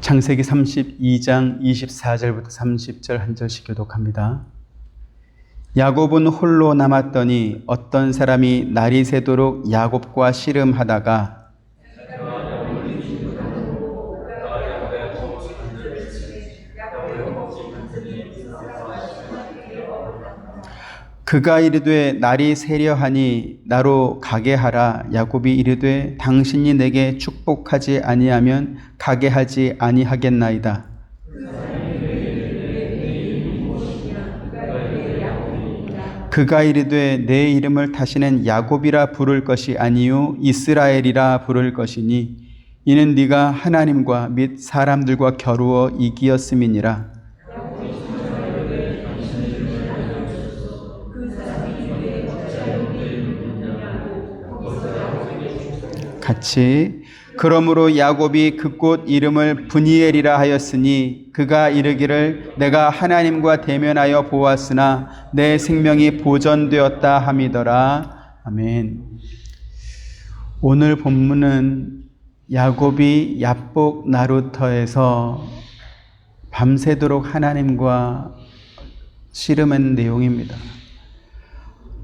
창세기 32장 24절부터 30절 한 절씩 교독합니다. 야곱은 홀로 남았더니 어떤 사람이 날이 새도록 야곱과 씨름하다가 그가 이르되 날이 새려하니 나로 가게 하라. 야곱이 이르되 당신이 내게 축복하지 아니하면 가게 하지 아니하겠나이다. 그가 이르되 내 이름을 다시는 야곱이라 부를 것이 아니요 이스라엘이라 부를 것이니 이는 네가 하나님과 및 사람들과 겨루어 이기었음이니라. 같이 그러므로 야곱이 그 곳 이름을 브니엘이라 하였으니 그가 이르기를 내가 하나님과 대면하여 보았으나 내 생명이 보전되었다 함이더라. 아멘. 오늘 본문은 야곱이 야복 나루터에서 밤새도록 하나님과 씨름한 내용입니다.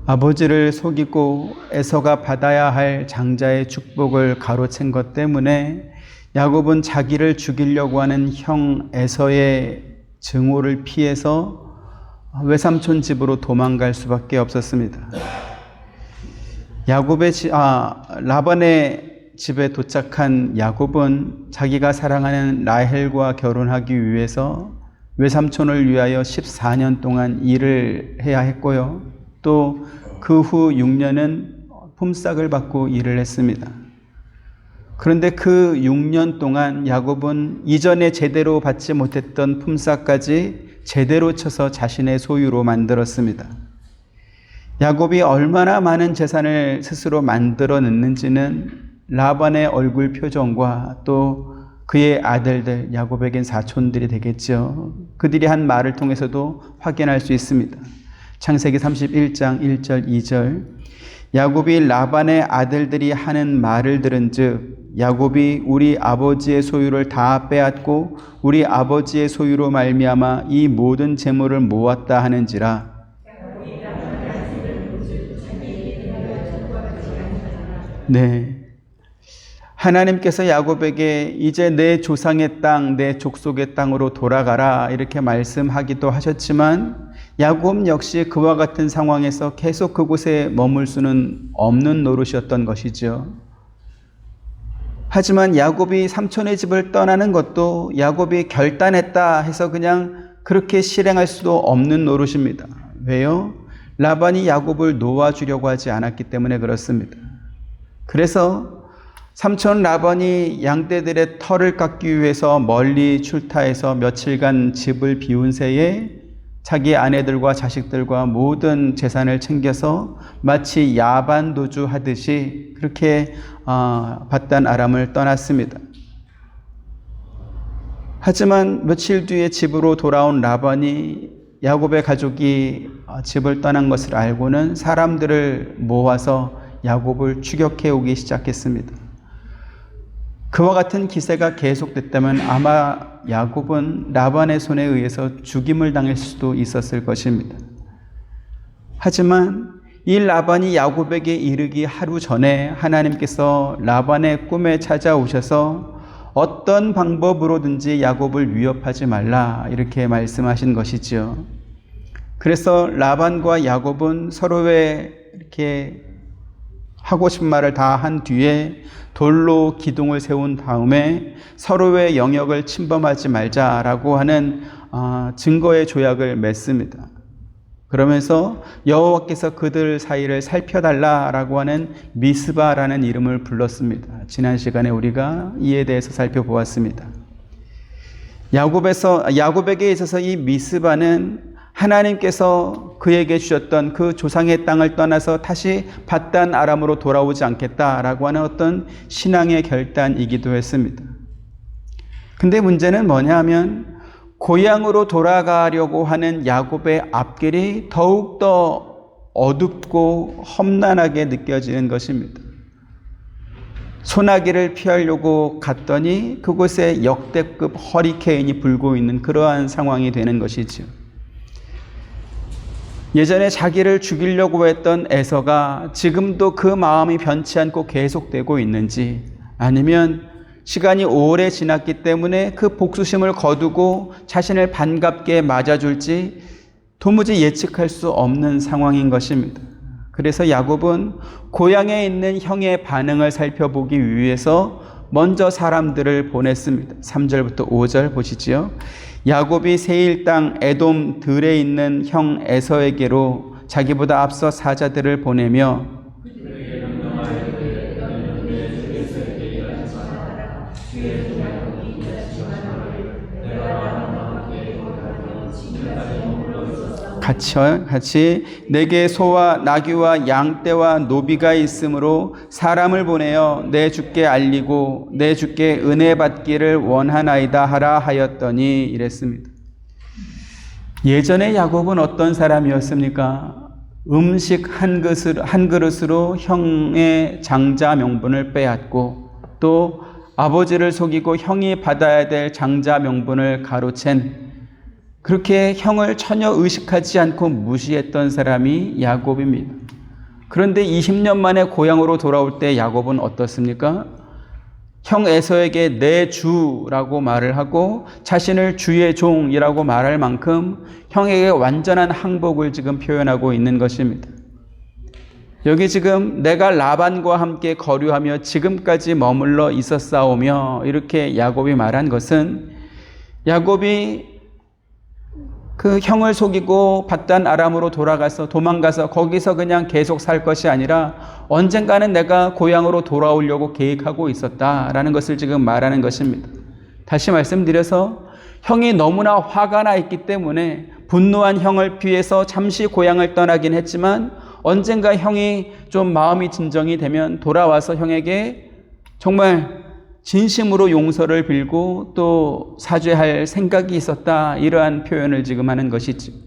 아버지를 속이고 에서가 받아야 할 장자의 축복을 가로챈 것 때문에 야곱은 자기를 죽이려고 하는 형 에서의 증오를 피해서 외삼촌 집으로 도망갈 수밖에 없었습니다. 라반의 집에 도착한 야곱은 자기가 사랑하는 라헬과 결혼하기 위해서 외삼촌을 위하여 14년 동안 일을 해야 했고요. 또 그 후 6년은 품삯을 받고 일을 했습니다. 그런데 그 6년 동안 야곱은 이전에 제대로 받지 못했던 품삯까지 제대로 쳐서 자신의 소유로 만들었습니다. 야곱이 얼마나 많은 재산을 스스로 만들어냈는지는 라반의 얼굴 표정과 또 그의 아들들, 야곱에겐 사촌들이 되겠죠. 그들이 한 말을 통해서도 확인할 수 있습니다. 창세기 31장 1절 2절 야곱이 라반의 아들들이 하는 말을 들은즉 야곱이 우리 아버지의 소유를 다 빼앗고 우리 아버지의 소유로 말미암아 이 모든 재물을 모았다 하는지라. 네, 하나님께서 야곱에게 이제 내 조상의 땅, 내 족속의 땅으로 돌아가라 이렇게 말씀하기도 하셨지만 야곱 역시 그와 같은 상황에서 계속 그곳에 머물 수는 없는 노릇이었던 것이죠. 하지만 야곱이 삼촌의 집을 떠나는 것도 야곱이 결단했다 해서 그냥 그렇게 실행할 수도 없는 노릇입니다. 왜요? 라반이 야곱을 놓아주려고 하지 않았기 때문에 그렇습니다. 그래서 삼촌 라반이 양떼들의 털을 깎기 위해서 멀리 출타해서 며칠간 집을 비운 새에 자기 아내들과 자식들과 모든 재산을 챙겨서 마치 야반 도주하듯이 그렇게 밧단 아람을 떠났습니다. 하지만 며칠 뒤에 집으로 돌아온 라반이 야곱의 가족이 집을 떠난 것을 알고는 사람들을 모아서 야곱을 추격해 오기 시작했습니다. 그와 같은 기세가 계속됐다면 아마 야곱은 라반의 손에 의해서 죽임을 당할 수도 있었을 것입니다. 하지만 이 라반이 야곱에게 이르기 하루 전에 하나님께서 라반의 꿈에 찾아오셔서 어떤 방법으로든지 야곱을 위협하지 말라 이렇게 말씀하신 것이지요. 그래서 라반과 야곱은 서로의 이렇게 하고 싶은 말을 다 한 뒤에 돌로 기둥을 세운 다음에 서로의 영역을 침범하지 말자라고 하는 증거의 조약을 맺습니다. 그러면서 여호와께서 그들 사이를 살펴달라라고 하는 미스바라는 이름을 불렀습니다. 지난 시간에 우리가 이에 대해서 살펴보았습니다. 야곱에게 있어서 이 미스바는 하나님께서 그에게 주셨던 그 조상의 땅을 떠나서 다시 밧단 아람으로 돌아오지 않겠다라고 하는 어떤 신앙의 결단이기도 했습니다. 근데 문제는 뭐냐 하면 고향으로 돌아가려고 하는 야곱의 앞길이 더욱더 어둡고 험난하게 느껴지는 것입니다. 소나기를 피하려고 갔더니 그곳에 역대급 허리케인이 불고 있는 그러한 상황이 되는 것이지요. 예전에 자기를 죽이려고 했던 에서가 지금도 그 마음이 변치 않고 계속되고 있는지, 아니면 시간이 오래 지났기 때문에 그 복수심을 거두고 자신을 반갑게 맞아줄지 도무지 예측할 수 없는 상황인 것입니다. 그래서 야곱은 고향에 있는 형의 반응을 살펴보기 위해서 먼저 사람들을 보냈습니다. 3절부터 5절 보시지요. 야곱이 세일 땅 에돔 들에 있는 형 에서에게로 자기보다 앞서 사자들을 보내며 같이 내게 소와 나귀와 양떼와 노비가 있으므로 사람을 보내어 내 주께 알리고 내 주께 은혜 받기를 원하나이다 하라 하였더니 이랬습니다. 예전에 야곱은 어떤 사람이었습니까? 음식 한 그릇으로 형의 장자 명분을 빼앗고 또 아버지를 속이고 형이 받아야 될 장자 명분을 가로챈, 그렇게 형을 전혀 의식하지 않고 무시했던 사람이 야곱입니다. 그런데 20년 만에 고향으로 돌아올 때 야곱은 어떻습니까? 형 에서에게 내 주라고 말을 하고 자신을 주의 종이라고 말할 만큼 형에게 완전한 항복을 지금 표현하고 있는 것입니다. 여기 지금 내가 라반과 함께 거류하며 지금까지 머물러 있었사오며 이렇게 야곱이 말한 것은, 야곱이 그 형을 속이고 밧단 아람으로 도망가서 거기서 그냥 계속 살 것이 아니라 언젠가는 내가 고향으로 돌아오려고 계획하고 있었다라는 것을 지금 말하는 것입니다. 다시 말씀드려서 형이 너무나 화가 나 있기 때문에 분노한 형을 피해서 잠시 고향을 떠나긴 했지만 언젠가 형이 좀 마음이 진정이 되면 돌아와서 형에게 정말 진심으로 용서를 빌고 또 사죄할 생각이 있었다, 이러한 표현을 지금 하는 것이지.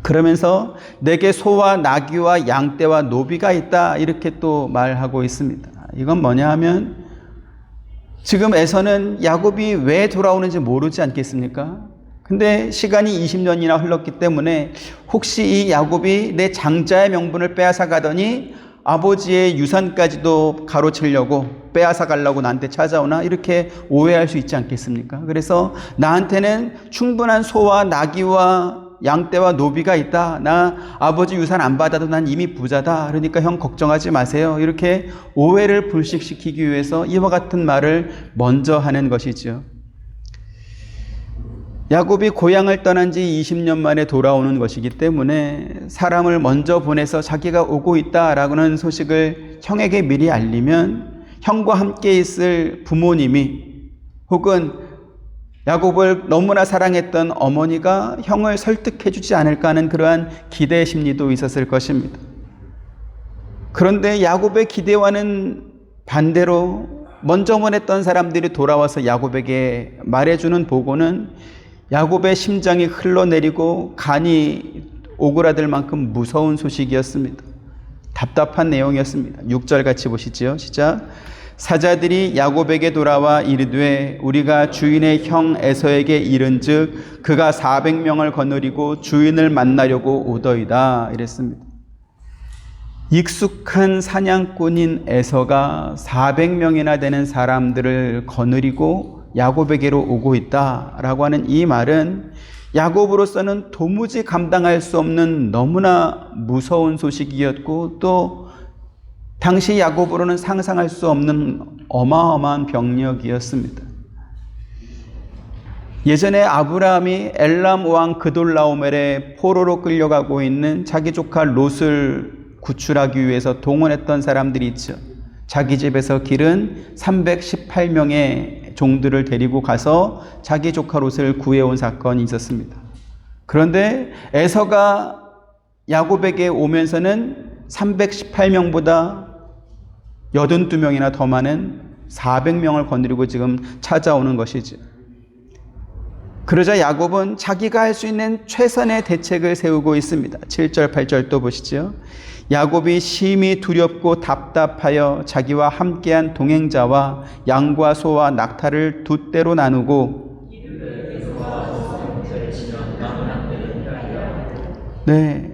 그러면서 내게 소와 나귀와 양떼와 노비가 있다, 이렇게 또 말하고 있습니다. 이건 뭐냐 하면 지금 에서는 야곱이 왜 돌아오는지 모르지 않겠습니까? 근데 시간이 20년이나 흘렀기 때문에 혹시 이 야곱이 내 장자의 명분을 빼앗아 가더니 아버지의 유산까지도 가로채려고 빼앗아 가려고 나한테 찾아오나, 이렇게 오해할 수 있지 않겠습니까? 그래서 나한테는 충분한 소와 나귀와 양떼와 노비가 있다. 나 아버지 유산 안 받아도 난 이미 부자다. 그러니까 형 걱정하지 마세요. 이렇게 오해를 불식시키기 위해서 이와 같은 말을 먼저 하는 것이죠. 야곱이 고향을 떠난 지 20년 만에 돌아오는 것이기 때문에 사람을 먼저 보내서 자기가 오고 있다라고는 소식을 형에게 미리 알리면 형과 함께 있을 부모님이 혹은 야곱을 너무나 사랑했던 어머니가 형을 설득해 주지 않을까 하는 그러한 기대 심리도 있었을 것입니다. 그런데 야곱의 기대와는 반대로 먼저 보냈던 사람들이 돌아와서 야곱에게 말해주는 보고는 야곱의 심장이 흘러내리고 간이 오그라들 만큼 무서운 소식이었습니다. 답답한 내용이었습니다. 6절 같이 보시죠. 시작. 사자들이 야곱에게 돌아와 이르되 우리가 주인의 형 에서에게 이른즉 그가 400명을 거느리고 주인을 만나려고 오더이다, 이랬습니다. 익숙한 사냥꾼인 에서가 400명이나 되는 사람들을 거느리고 야곱에게로 오고 있다라고 하는 이 말은 야곱으로서는 도무지 감당할 수 없는 너무나 무서운 소식이었고, 또 당시 야곱으로는 상상할 수 없는 어마어마한 병력이었습니다. 예전에 아브라함이 엘람 왕 그돌라오멜의 포로로 끌려가고 있는 자기 조카 롯을 구출하기 위해서 동원했던 사람들이 있죠. 자기 집에서 기른 318명의 종들을 데리고 가서 자기 조카 롯을 구해온 사건이 있었습니다. 그런데 에서가 야곱에게 오면서는 318명보다 82명이나 더 많은 400명을 거느리고 지금 찾아오는 것이죠. 그러자 야곱은 자기가 할 수 있는 최선의 대책을 세우고 있습니다. 7절, 8절 또 보시죠. 야곱이 심히 두렵고 답답하여 자기와 함께한 동행자와 양과 소와 낙타를 두 떼로 나누고 네,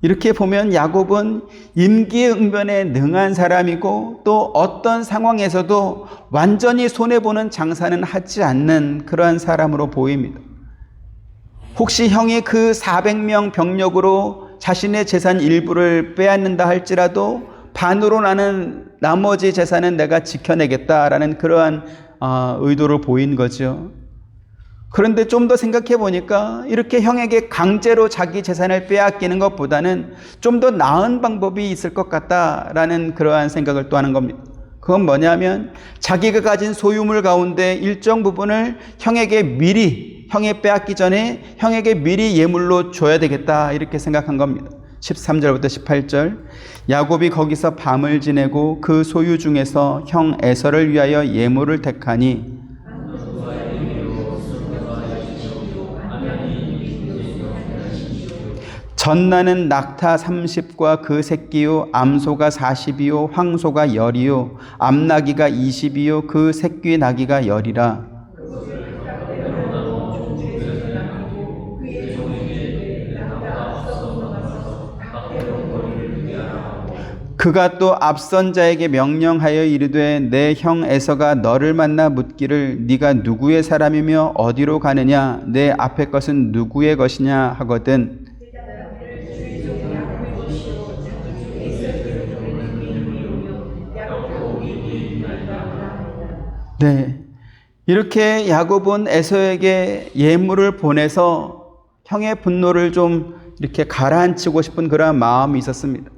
이렇게 보면 야곱은 임기응변에 능한 사람이고 또 어떤 상황에서도 완전히 손해보는 장사는 하지 않는 그러한 사람으로 보입니다. 혹시 형이 그 400명 병력으로 자신의 재산 일부를 빼앗는다 할지라도 반으로 나는 나머지 재산은 내가 지켜내겠다라는 그러한 의도를 보인 거죠. 그런데 좀 더 생각해 보니까 이렇게 형에게 강제로 자기 재산을 빼앗기는 것보다는 좀 더 나은 방법이 있을 것 같다라는 그러한 생각을 또 하는 겁니다. 그건 뭐냐면 자기가 가진 소유물 가운데 일정 부분을 형에게 미리, 형이 빼앗기 전에 형에게 미리 예물로 줘야 되겠다 이렇게 생각한 겁니다. 13절부터 18절 야곱이 거기서 밤을 지내고 그 소유 중에서 형 에서를 위하여 예물을 택하니 전나는 낙타 30과 그 새끼요 암소가 40이요 황소가 10이요 암나기가 20이요 그 새끼 나기가 10이라. 그가 또 앞선 자에게 명령하여 이르되 내 형 에서가 너를 만나 묻기를 네가 누구의 사람이며 어디로 가느냐 내 앞에 것은 누구의 것이냐 하거든. 네, 이렇게 야곱은 에서에게 예물을 보내서 형의 분노를 좀 이렇게 가라앉히고 싶은 그러한 마음이 있었습니다.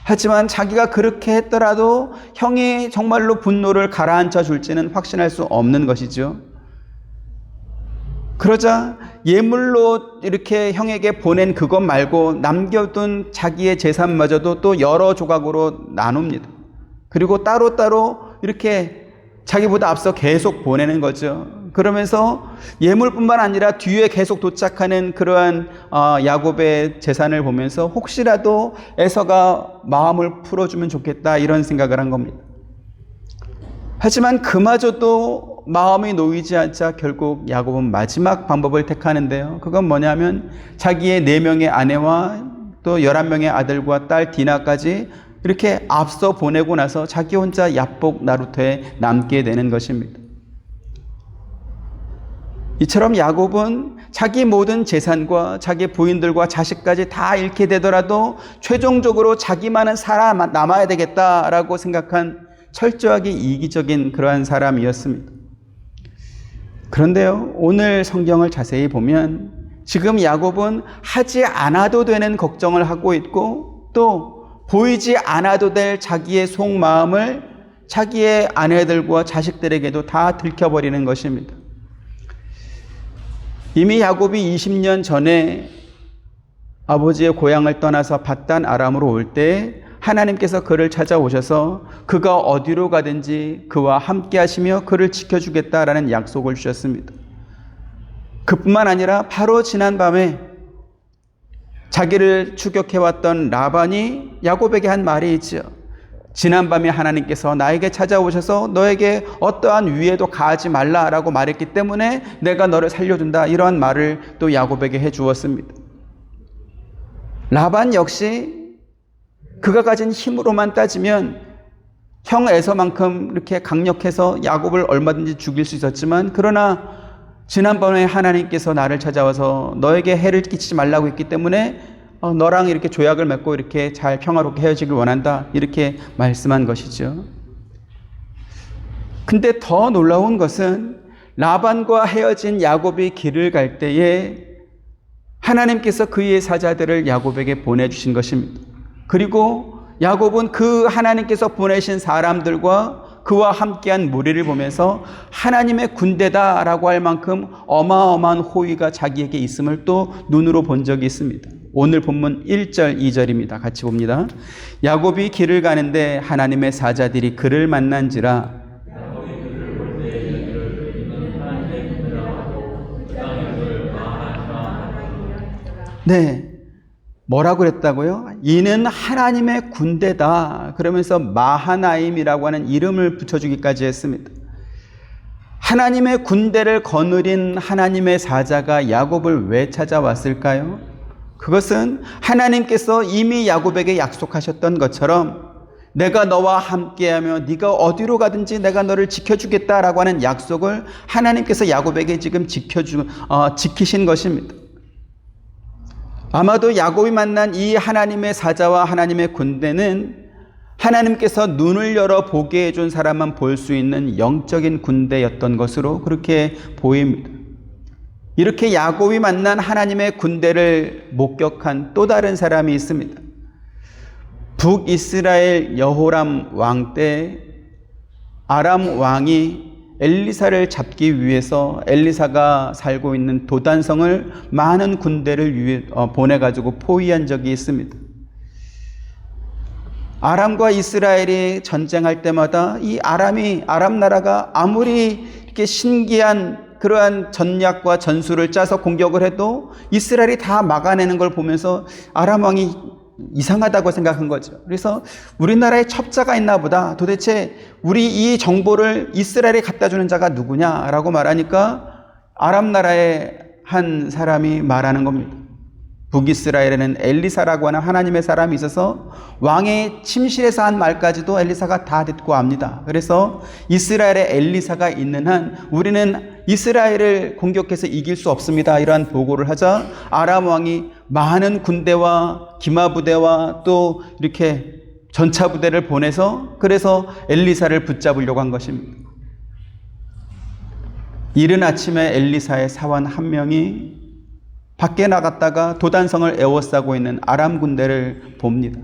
하지만 자기가 그렇게 했더라도 형이 정말로 분노를 가라앉혀 줄지는 확신할 수 없는 것이죠. 그러자 예물로 이렇게 형에게 보낸 그것 말고 남겨둔 자기의 재산마저도 또 여러 조각으로 나눕니다. 그리고 따로따로 이렇게 자기보다 앞서 계속 보내는 거죠. 그러면서 예물뿐만 아니라 뒤에 계속 도착하는 그러한 야곱의 재산을 보면서 혹시라도 에서가 마음을 풀어주면 좋겠다 이런 생각을 한 겁니다. 하지만 그마저도 마음이 놓이지 않자 결국 야곱은 마지막 방법을 택하는데요. 그건 뭐냐면 자기의 4명의 아내와 또 11명의 아들과 딸 디나까지 이렇게 앞서 보내고 나서 자기 혼자 야복 나루터에 남게 되는 것입니다. 이처럼 야곱은 자기 모든 재산과 자기 부인들과 자식까지 다 잃게 되더라도 최종적으로 자기만은 살아남아야 되겠다라고 생각한 철저하게 이기적인 그러한 사람이었습니다. 그런데요, 오늘 성경을 자세히 보면 지금 야곱은 하지 않아도 되는 걱정을 하고 있고 또 보이지 않아도 될 자기의 속마음을 자기의 아내들과 자식들에게도 다 들켜버리는 것입니다. 이미 야곱이 20년 전에 아버지의 고향을 떠나서 밧단 아람으로 올 때 하나님께서 그를 찾아오셔서 그가 어디로 가든지 그와 함께 하시며 그를 지켜주겠다라는 약속을 주셨습니다. 그뿐만 아니라 바로 지난 밤에 자기를 추격해왔던 라반이 야곱에게 한 말이 있죠. 지난밤에 하나님께서 나에게 찾아오셔서 너에게 어떠한 위에도 가하지 말라라고 말했기 때문에 내가 너를 살려준다 이러한 말을 또 야곱에게 해주었습니다. 라반 역시 그가 가진 힘으로만 따지면 형 에서만큼 이렇게 강력해서 야곱을 얼마든지 죽일 수 있었지만 그러나 지난번에 하나님께서 나를 찾아와서 너에게 해를 끼치지 말라고 했기 때문에 너랑 이렇게 조약을 맺고 이렇게 잘 평화롭게 헤어지길 원한다 이렇게 말씀한 것이죠. 근데 더 놀라운 것은 라반과 헤어진 야곱이 길을 갈 때에 하나님께서 그의 사자들을 야곱에게 보내주신 것입니다. 그리고 야곱은 그 하나님께서 보내신 사람들과 그와 함께한 무리를 보면서 하나님의 군대다라고 할 만큼 어마어마한 호의가 자기에게 있음을 또 눈으로 본 적이 있습니다. 오늘 본문 1절 2절입니다. 같이 봅니다. 야곱이 길을 가는데 하나님의 사자들이 그를 만난지라 네. 뭐라고 그랬다고요? 이는 하나님의 군대다. 그러면서 마하나임이라고 하는 이름을 붙여주기까지 했습니다. 하나님의 군대를 거느린 하나님의 사자가 야곱을 왜 찾아왔을까요? 그것은 하나님께서 이미 야곱에게 약속하셨던 것처럼 내가 너와 함께하며 네가 어디로 가든지 내가 너를 지켜주겠다라고 하는 약속을 하나님께서 야곱에게 지금 지키신 것입니다. 아마도 야곱이 만난 이 하나님의 사자와 하나님의 군대는 하나님께서 눈을 열어 보게 해준 사람만 볼 수 있는 영적인 군대였던 것으로 그렇게 보입니다. 이렇게 야곱이 만난 하나님의 군대를 목격한 또 다른 사람이 있습니다. 북이스라엘 여호람 왕 때 아람 왕이 엘리사를 잡기 위해서 엘리사가 살고 있는 도단성을 많은 군대를 보내가지고 포위한 적이 있습니다. 아람과 이스라엘이 전쟁할 때마다 이 아람 나라가 아무리 이렇게 신기한 그러한 전략과 전술을 짜서 공격을 해도 이스라엘이 다 막아내는 걸 보면서 아람 왕이 이상하다고 생각한 거죠. 그래서 우리나라에 첩자가 있나 보다. 도대체 우리 이 정보를 이스라엘에 갖다 주는 자가 누구냐라고 말하니까 아람 나라의 한 사람이 말하는 겁니다. 북이스라엘에는 엘리사라고 하는 하나님의 사람이 있어서 왕의 침실에서 한 말까지도 엘리사가 다 듣고 압니다. 그래서 이스라엘에 엘리사가 있는 한 우리는 이스라엘을 공격해서 이길 수 없습니다. 이러한 보고를 하자 아람 왕이 많은 군대와 기마부대와 또 이렇게 전차부대를 보내서 그래서 엘리사를 붙잡으려고 한 것입니다. 이른 아침에 엘리사의 사원 한 명이 밖에 나갔다가 도단성을 에워싸고 있는 아람 군대를 봅니다.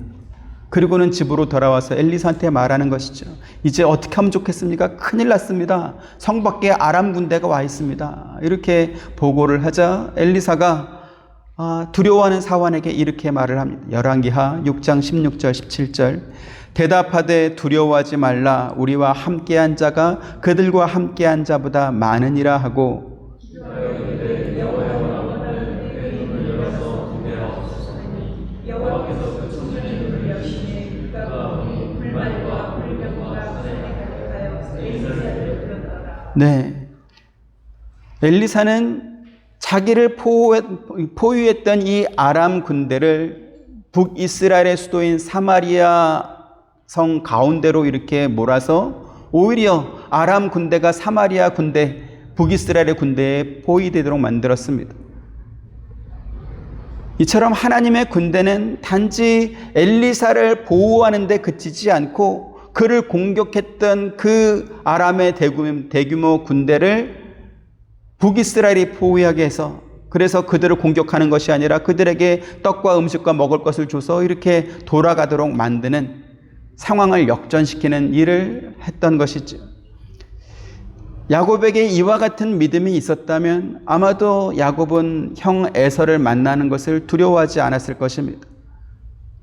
그리고는 집으로 돌아와서 엘리사한테 말하는 것이죠. 이제 어떻게 하면 좋겠습니까? 큰일 났습니다. 성 밖에 아람 군대가 와 있습니다. 이렇게 보고를 하자 엘리사가 두려워하는 사원에게 이렇게 말을 합니다. 열왕기하 6장 16절 17절 대답하되 두려워하지 말라. 우리와 함께한 자가 그들과 함께한 자보다 많으니라 하고 네, 엘리사는 자기를 포위했던 이 아람 군대를 북이스라엘의 수도인 사마리아 성 가운데로 이렇게 몰아서 오히려 아람 군대가 사마리아 군대, 북이스라엘의 군대에 포위되도록 만들었습니다. 이처럼 하나님의 군대는 단지 엘리사를 보호하는 데 그치지 않고 그를 공격했던 그 아람의 대규모 군대를 북이스라엘이 포위하게 해서 그래서 그들을 공격하는 것이 아니라 그들에게 떡과 음식과 먹을 것을 줘서 이렇게 돌아가도록 만드는 상황을 역전시키는 일을 했던 것이죠. 야곱에게 이와 같은 믿음이 있었다면 아마도 야곱은 형 에서를 만나는 것을 두려워하지 않았을 것입니다.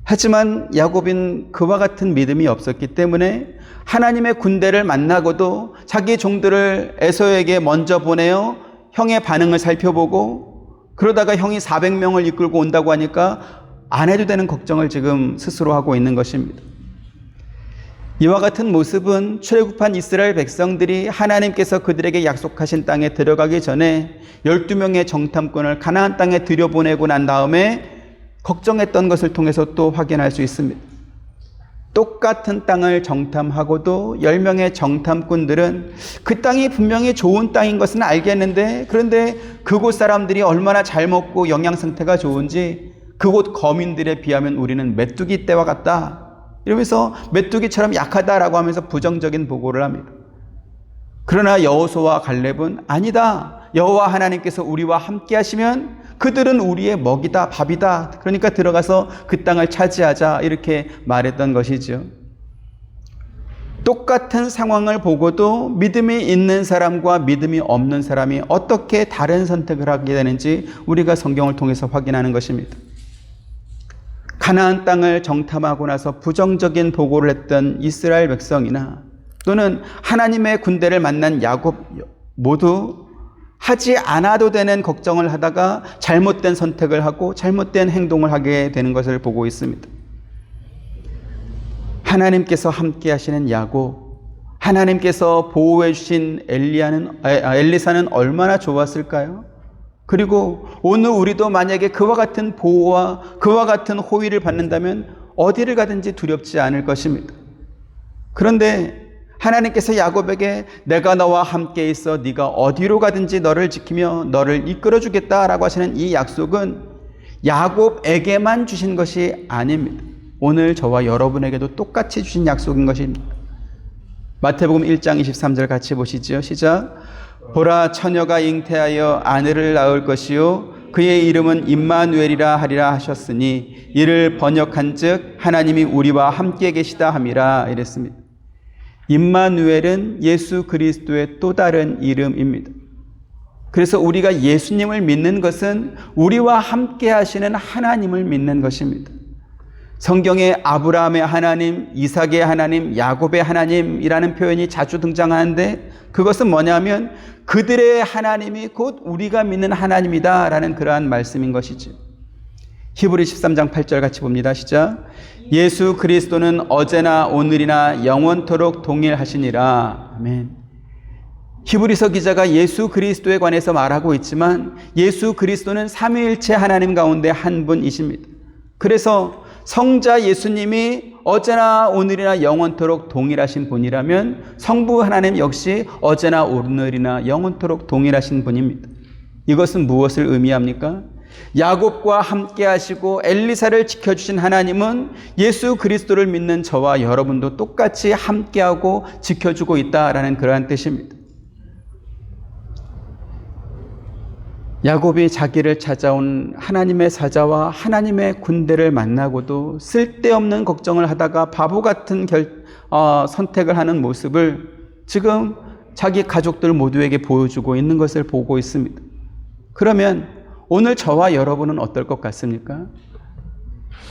하지만 야곱은 그와 같은 믿음이 없었기 때문에 하나님의 군대를 만나고도 자기 종들을 에서에게 먼저 보내어 형의 반응을 살펴보고 그러다가 형이 400명을 이끌고 온다고 하니까 안 해도 되는 걱정을 지금 스스로 하고 있는 것입니다. 이와 같은 모습은 출애굽한 이스라엘 백성들이 하나님께서 그들에게 약속하신 땅에 들어가기 전에 12명의 정탐꾼을 가나안 땅에 들여보내고 난 다음에 걱정했던 것을 통해서 또 확인할 수 있습니다. 똑같은 땅을 정탐하고도 10명의 정탐꾼들은 그 땅이 분명히 좋은 땅인 것은 알겠는데 그런데 그곳 사람들이 얼마나 잘 먹고 영양 상태가 좋은지 그곳 거민들에 비하면 우리는 메뚜기 떼와 같다. 이러면서 메뚜기처럼 약하다라고 하면서 부정적인 보고를 합니다. 그러나 여호수아와 갈렙은 아니다. 여호와 하나님께서 우리와 함께 하시면 그들은 우리의 먹이다, 밥이다. 그러니까 들어가서 그 땅을 차지하자 이렇게 말했던 것이죠. 똑같은 상황을 보고도 믿음이 있는 사람과 믿음이 없는 사람이 어떻게 다른 선택을 하게 되는지 우리가 성경을 통해서 확인하는 것입니다. 가나안 땅을 정탐하고 나서 부정적인 보고를 했던 이스라엘 백성이나 또는 하나님의 군대를 만난 야곱 모두 하지 않아도 되는 걱정을 하다가 잘못된 선택을 하고 잘못된 행동을 하게 되는 것을 보고 있습니다. 하나님께서 함께 하시는 야곱, 하나님께서 보호해 주신 엘리사는 얼마나 좋았을까요? 그리고 오늘 우리도 만약에 그와 같은 보호와 그와 같은 호의를 받는다면 어디를 가든지 두렵지 않을 것입니다. 그런데 하나님께서 야곱에게 내가 너와 함께 있어 네가 어디로 가든지 너를 지키며 너를 이끌어 주겠다라고 하시는 이 약속은 야곱에게만 주신 것이 아닙니다. 오늘 저와 여러분에게도 똑같이 주신 약속인 것입니다. 마태복음 1장 23절 같이 보시죠. 시작. 보라, 처녀가 잉태하여 아들을 낳을 것이요 그의 이름은 임마누엘이라 하리라 하셨으니 이를 번역한즉 하나님이 우리와 함께 계시다 함이라 이랬습니다. 임마누엘은 예수 그리스도의 또 다른 이름입니다. 그래서 우리가 예수님을 믿는 것은 우리와 함께 하시는 하나님을 믿는 것입니다. 성경에 아브라함의 하나님, 이삭의 하나님, 야곱의 하나님이라는 표현이 자주 등장하는데 그것은 뭐냐면 그들의 하나님이 곧 우리가 믿는 하나님이다라는 그러한 말씀인 것이죠. 히브리 13장 8절 같이 봅니다. 시작. 예수 그리스도는 어제나 오늘이나 영원토록 동일하시니라. 아멘. 히브리서 기자가 예수 그리스도에 관해서 말하고 있지만 예수 그리스도는 삼위일체 하나님 가운데 한 분이십니다. 그래서 성자 예수님이 어제나 오늘이나 영원토록 동일하신 분이라면 성부 하나님 역시 어제나 오늘이나 영원토록 동일하신 분입니다. 이것은 무엇을 의미합니까? 야곱과 함께 하시고 엘리사를 지켜주신 하나님은 예수 그리스도를 믿는 저와 여러분도 똑같이 함께하고 지켜주고 있다라는 그러한 뜻입니다. 야곱이 자기를 찾아온 하나님의 사자와 하나님의 군대를 만나고도 쓸데없는 걱정을 하다가 바보 같은 선택을 하는 모습을 지금 자기 가족들 모두에게 보여주고 있는 것을 보고 있습니다. 그러면 오늘 저와 여러분은 어떨 것 같습니까?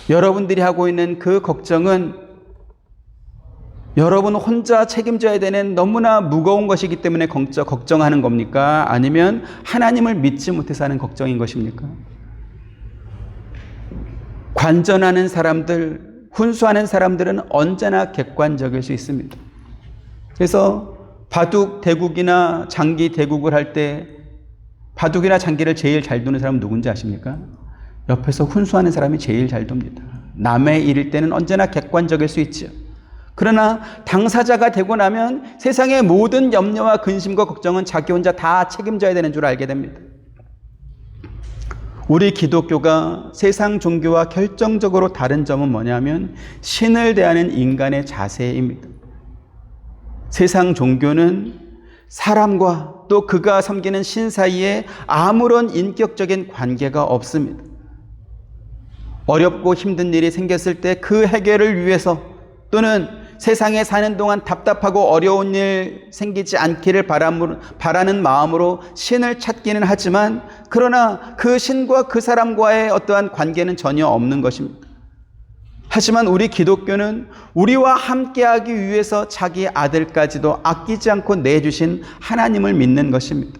여러분들이 하고 있는 그 걱정은 여러분 혼자 책임져야 되는 너무나 무거운 것이기 때문에 걱정하는 겁니까? 아니면 하나님을 믿지 못해서 하는 걱정인 것입니까? 관전하는 사람들, 훈수하는 사람들은 언제나 객관적일 수 있습니다. 그래서 바둑 대국이나 장기 대국을 할 때 바둑이나 장기를 제일 잘 두는 사람은 누군지 아십니까? 옆에서 훈수하는 사람이 제일 잘 둡니다. 남의 일일 때는 언제나 객관적일 수 있죠. 그러나 당사자가 되고 나면 세상의 모든 염려와 근심과 걱정은 자기 혼자 다 책임져야 되는 줄 알게 됩니다. 우리 기독교가 세상 종교와 결정적으로 다른 점은 뭐냐면 신을 대하는 인간의 자세입니다. 세상 종교는 사람과 또 그가 섬기는 신 사이에 아무런 인격적인 관계가 없습니다. 어렵고 힘든 일이 생겼을 때 그 해결을 위해서 또는 세상에 사는 동안 답답하고 어려운 일 생기지 않기를 바라는 마음으로 신을 찾기는 하지만 그러나 그 신과 그 사람과의 어떠한 관계는 전혀 없는 것입니다. 하지만 우리 기독교는 우리와 함께하기 위해서 자기 아들까지도 아끼지 않고 내주신 하나님을 믿는 것입니다.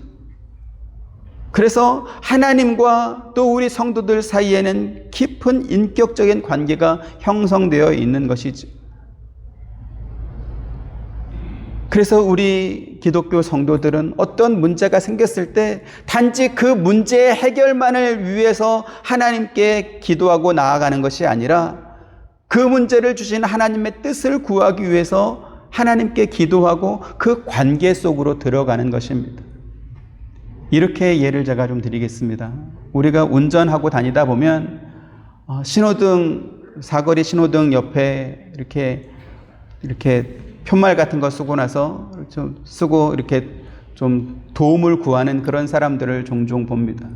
그래서 하나님과 또 우리 성도들 사이에는 깊은 인격적인 관계가 형성되어 있는 것이죠. 그래서 우리 기독교 성도들은 어떤 문제가 생겼을 때 단지 그 문제의 해결만을 위해서 하나님께 기도하고 나아가는 것이 아니라 그 문제를 주신 하나님의 뜻을 구하기 위해서 하나님께 기도하고 그 관계 속으로 들어가는 것입니다. 이렇게 예를 제가 좀 드리겠습니다. 우리가 운전하고 다니다 보면 사거리 신호등 옆에 이렇게 편말 같은 거 쓰고 나서 이렇게 좀 도움을 구하는 그런 사람들을 종종 봅니다.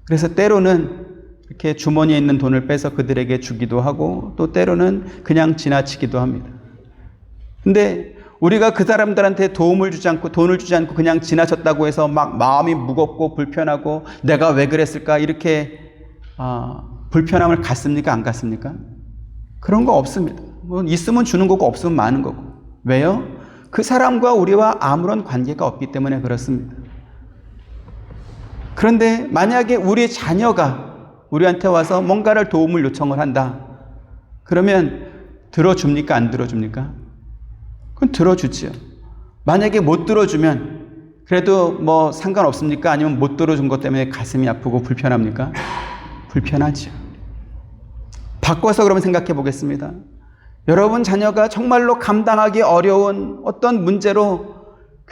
그래서 때로는 이렇게 주머니에 있는 돈을 빼서 그들에게 주기도 하고 또 때로는 그냥 지나치기도 합니다. 근데 우리가 그 사람들한테 도움을 주지 않고 돈을 주지 않고 그냥 지나쳤다고 해서 막 마음이 무겁고 불편하고 내가 왜 그랬을까 이렇게 불편함을 갖습니까? 안 갖습니까? 그런 거 없습니다. 뭐 있으면 주는 거고 없으면 마는 거고. 왜요? 그 사람과 우리와 아무런 관계가 없기 때문에 그렇습니다. 그런데 만약에 우리 자녀가 우리한테 와서 뭔가를 도움을 요청을 한다. 그러면 들어줍니까? 안 들어줍니까? 그건 들어주지요. 만약에 못 들어주면 그래도 뭐 상관없습니까? 아니면 못 들어준 것 때문에 가슴이 아프고 불편합니까? 불편하죠. 바꿔서 그러면 생각해 보겠습니다. 여러분 자녀가 정말로 감당하기 어려운 어떤 문제로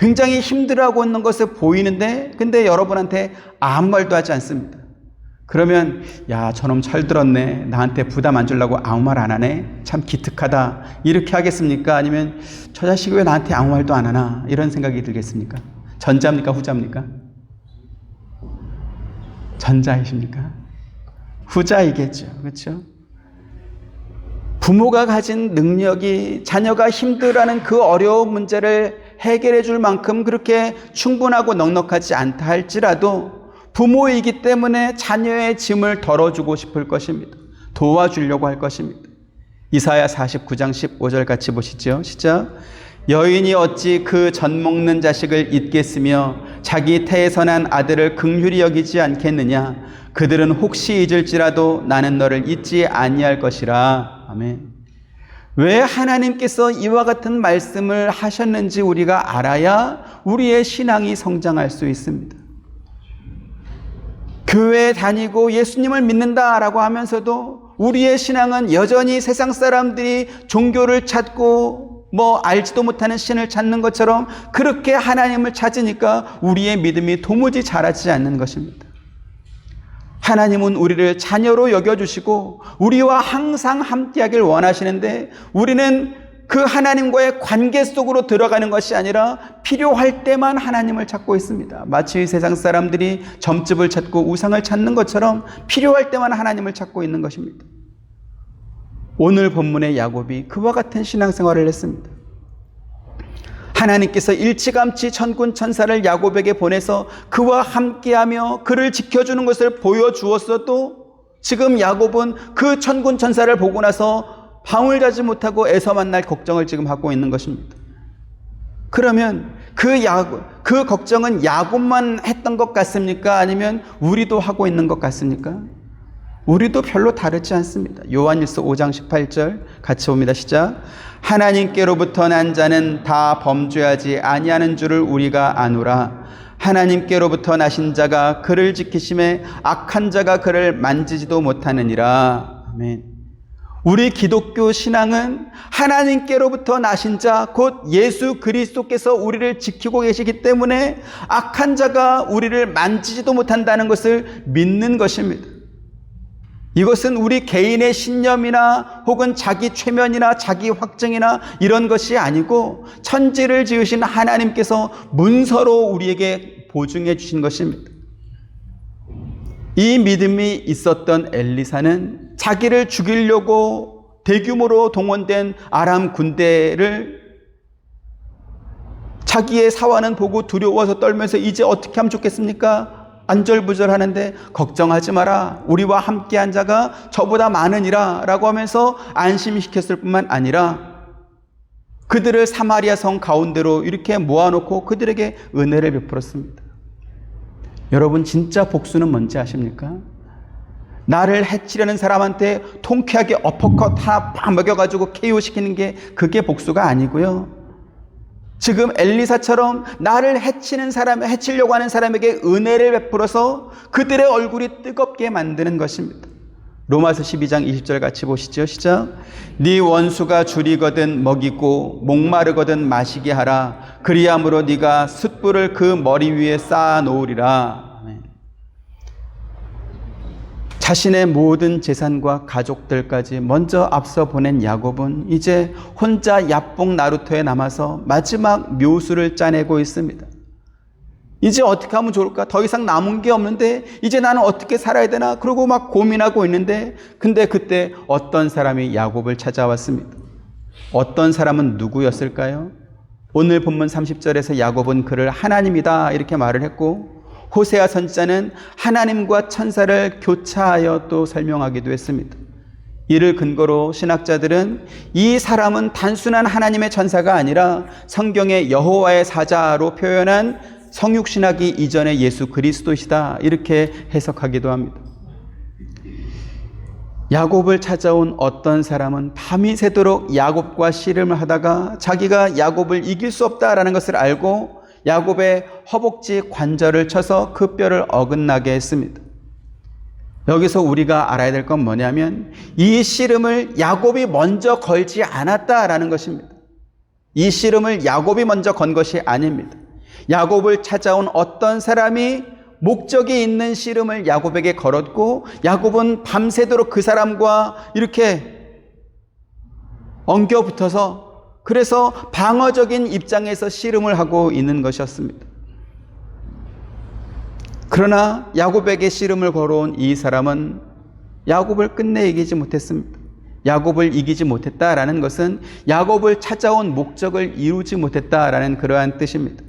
굉장히 힘들어하고 있는 것을 보이는데 근데 여러분한테 아무 말도 하지 않습니다. 그러면 야 저놈 철들었네. 나한테 부담 안 주려고 아무 말 안 하네. 참 기특하다. 이렇게 하겠습니까? 아니면 저 자식이 왜 나한테 아무 말도 안 하나? 이런 생각이 들겠습니까? 전자입니까? 후자입니까? 전자이십니까? 후자이겠죠. 그렇죠? 부모가 가진 능력이 자녀가 힘들어하는 그 어려운 문제를 해결해 줄 만큼 그렇게 충분하고 넉넉하지 않다 할지라도 부모이기 때문에 자녀의 짐을 덜어주고 싶을 것입니다. 도와주려고 할 것입니다. 이사야 49장 15절 같이 보시죠. 시작. 여인이 어찌 그 젖 먹는 자식을 잊겠으며 자기 태에서 난 아들을 긍휼히 여기지 않겠느냐. 그들은 혹시 잊을지라도 나는 너를 잊지 아니할 것이라. 아멘. 왜 하나님께서 이와 같은 말씀을 하셨는지 우리가 알아야 우리의 신앙이 성장할 수 있습니다. 교회에 다니고 예수님을 믿는다라고 하면서도 우리의 신앙은 여전히 세상 사람들이 종교를 찾고 뭐 알지도 못하는 신을 찾는 것처럼 그렇게 하나님을 찾으니까 우리의 믿음이 도무지 자라지 않는 것입니다. 하나님은 우리를 자녀로 여겨주시고 우리와 항상 함께하길 원하시는데 우리는 그 하나님과의 관계 속으로 들어가는 것이 아니라 필요할 때만 하나님을 찾고 있습니다. 마치 세상 사람들이 점집을 찾고 우상을 찾는 것처럼 필요할 때만 하나님을 찾고 있는 것입니다. 오늘 본문의 야곱이 그와 같은 신앙생활을 했습니다. 하나님께서 일찌감치 천군 천사를 야곱에게 보내서 그와 함께하며 그를 지켜주는 것을 보여주었어도 지금 야곱은 그 천군 천사를 보고 나서 밤을 자지 못하고 애서 만날 걱정을 지금 하고 있는 것입니다. 그러면 그 걱정은 야곱만 했던 것 같습니까? 아니면 우리도 하고 있는 것 같습니까? 우리도 별로 다르지 않습니다. 요한일서 5장 18절 같이 봅니다. 시작. 하나님께로부터 난 자는 다 범죄하지 아니하는 줄을 우리가 아노라. 하나님께로부터 나신 자가 그를 지키심에 악한 자가 그를 만지지도 못하느니라. 아멘. 우리 기독교 신앙은 하나님께로부터 나신 자, 곧 예수 그리스도께서 우리를 지키고 계시기 때문에 악한 자가 우리를 만지지도 못한다는 것을 믿는 것입니다. 이것은 우리 개인의 신념이나 혹은 자기 최면이나 자기 확증이나 이런 것이 아니고 천지를 지으신 하나님께서 문서로 우리에게 보증해 주신 것입니다. 이 믿음이 있었던 엘리사는 자기를 죽이려고 대규모로 동원된 아람 군대를 자기의 사환은 보고 두려워서 떨면서 이제 어떻게 하면 좋겠습니까? 안절부절하는데 걱정하지 마라. 우리와 함께한 자가 저보다 많으니라 라고 하면서 안심시켰을 뿐만 아니라 그들을 사마리아 성 가운데로 이렇게 모아놓고 그들에게 은혜를 베풀었습니다. 여러분 진짜 복수는 뭔지 아십니까? 나를 해치려는 사람한테 통쾌하게 어퍼컷 하나 팍 먹여가지고 KO시키는 게 그게 복수가 아니고요. 지금 엘리사처럼 나를 해치려고 하는 사람에게 은혜를 베풀어서 그들의 얼굴이 뜨겁게 만드는 것입니다. 로마서 12장 20절 같이 보시죠. 시작. 네 원수가 줄이거든 먹이고 목마르거든 마시게 하라. 그리함으로 네가 숯불을 그 머리 위에 쌓아 놓으리라. 자신의 모든 재산과 가족들까지 먼저 앞서 보낸 야곱은 이제 혼자 야뽕 나루터에 남아서 마지막 묘수를 짜내고 있습니다. 이제 어떻게 하면 좋을까? 더 이상 남은 게 없는데 이제 나는 어떻게 살아야 되나? 그러고 막 고민하고 있는데 근데 그때 어떤 사람이 야곱을 찾아왔습니다. 어떤 사람은 누구였을까요? 오늘 본문 30절에서 야곱은 그를 하나님이다 이렇게 말을 했고 호세아 선지자는 하나님과 천사를 교차하여 또 설명하기도 했습니다. 이를 근거로 신학자들은 이 사람은 단순한 하나님의 천사가 아니라 성경의 여호와의 사자로 표현한 성육신하기 이전의 예수 그리스도시다 이렇게 해석하기도 합니다. 야곱을 찾아온 어떤 사람은 밤이 새도록 야곱과 씨름을 하다가 자기가 야곱을 이길 수 없다라는 것을 알고 야곱의 허벅지 관절을 쳐서 그 뼈를 어긋나게 했습니다. 여기서 우리가 알아야 될 건 뭐냐면 이 씨름을 야곱이 먼저 걸지 않았다라는 것입니다. 이 씨름을 야곱이 먼저 건 것이 아닙니다. 야곱을 찾아온 어떤 사람이 목적이 있는 씨름을 야곱에게 걸었고 야곱은 밤새도록 그 사람과 이렇게 엉겨붙어서 그래서 방어적인 입장에서 씨름을 하고 있는 것이었습니다. 그러나 야곱에게 씨름을 걸어온 이 사람은 야곱을 끝내 이기지 못했습니다. 야곱을 이기지 못했다라는 것은 야곱을 찾아온 목적을 이루지 못했다라는 그러한 뜻입니다.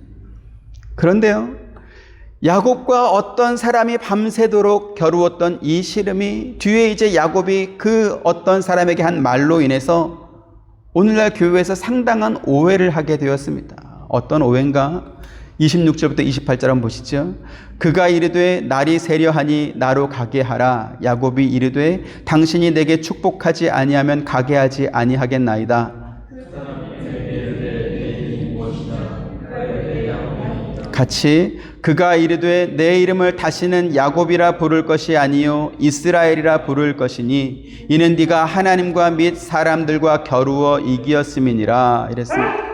그런데요, 야곱과 어떤 사람이 밤새도록 겨루었던 이 씨름이 뒤에 이제 야곱이 그 어떤 사람에게 한 말로 인해서 오늘날 교회에서 상당한 오해를 하게 되었습니다. 어떤 오해인가? 26절부터 28절 한번 보시죠. 그가 이르되 날이 세려하니 나로 가게 하라. 야곱이 이르되 당신이 내게 축복하지 아니하면 가게 하지 아니하겠나이다. 같이 그가 이르되 내 이름을 다시는 야곱이라 부를 것이 아니요 이스라엘이라 부를 것이니 이는 네가 하나님과 및 사람들과 겨루어 이기었음이니라 이랬습니다.